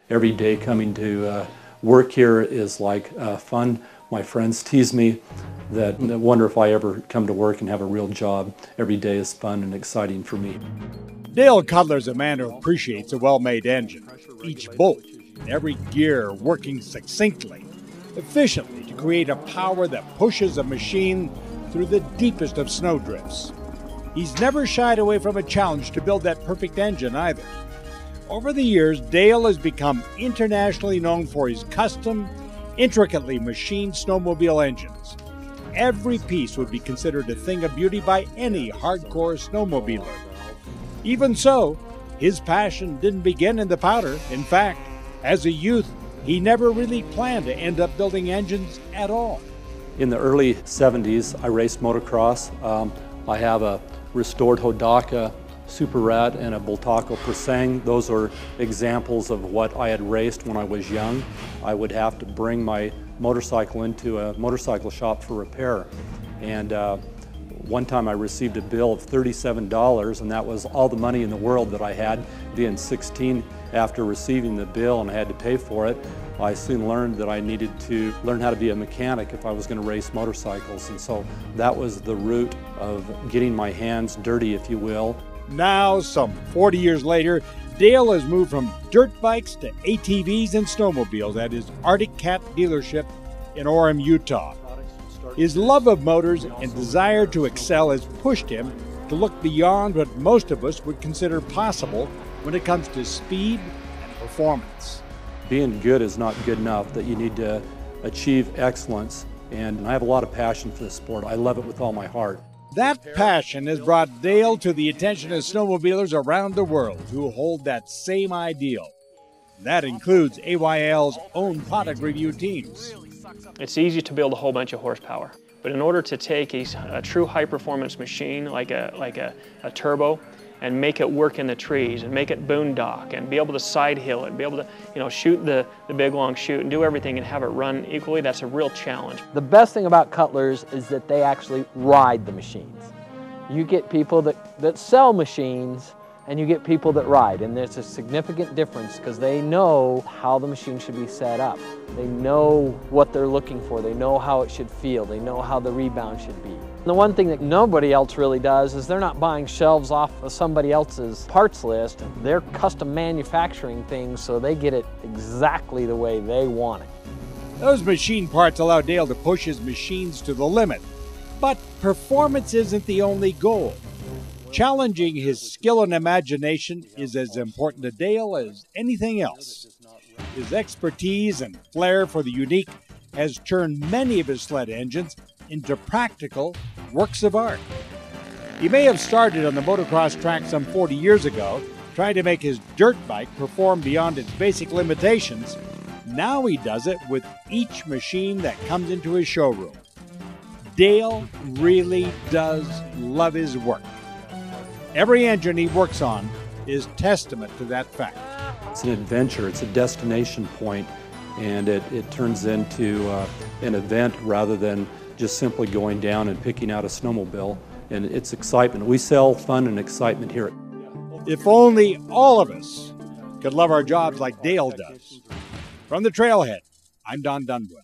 Every day coming to work here is like fun. My friends tease me that I wonder if I ever come to work and have a real job. Every day is fun and exciting for me. Dale Cutler's a man who appreciates a well-made engine. Each bolt, every gear working succinctly, efficiently to create a power that pushes a machine through the deepest of snowdrifts. He's never shied away from a challenge to build that perfect engine either. Over the years, Dale has become internationally known for his custom, intricately machined snowmobile engines. Every piece would be considered a thing of beauty by any hardcore snowmobiler. Even so, his passion didn't begin in the powder. In fact, as a youth, he never really planned to end up building engines at all. In the early 70s, I raced motocross. I have a restored Hodaka Super Rat and a Bultaco Persang. Those are examples of what I had raced when I was young. I would have to bring my motorcycle into a motorcycle shop for repair. And one time I received a bill of $37, and that was all the money in the world that I had. Being 16 after receiving the bill and I had to pay for it, I soon learned that I needed to learn how to be a mechanic if I was going to race motorcycles. And so that was the root of getting my hands dirty, if you will. Now, some 40 years later, Dale has moved from dirt bikes to ATVs and snowmobiles at his Arctic Cat dealership in Orem, Utah. His love of motors and desire to excel has pushed him to look beyond what most of us would consider possible when it comes to speed and performance. Being good is not good enough, that you need to achieve excellence, and I have a lot of passion for this sport. I love it with all my heart. That passion has brought Dale to the attention of snowmobilers around the world who hold that same ideal. That includes AYL's own product review teams. It's easy to build a whole bunch of horsepower, but in order to take a true high-performance machine like a turbo and make it work in the trees and make it boondock and be able to side hill it and be able to shoot the big long chute and do everything and have it run equally, that's a real challenge. The best thing about Cutler's is that they actually ride the machines. You get people that sell machines and you get people that ride, and there's a significant difference because they know how the machine should be set up. They know what they're looking for. They know how it should feel. They know how the rebound should be. The one thing that nobody else really does is they're not buying shelves off of somebody else's parts list. They're custom manufacturing things so they get it exactly the way they want it. Those machine parts allow Dale to push his machines to the limit. But performance isn't the only goal. Challenging his skill and imagination is as important to Dale as anything else. His expertise and flair for the unique has turned many of his sled engines into practical works of art. He may have started on the motocross track some 40 years ago, trying to make his dirt bike perform beyond its basic limitations. Now he does it with each machine that comes into his showroom. Dale really does love his work. Every engine he works on is testament to that fact. It's an adventure, it's a destination point, and it turns into an event rather than just simply going down and picking out a snowmobile. And it's excitement. We sell fun and excitement here. If only all of us could love our jobs like Dale does. From the Trailhead, I'm Don Dunwell.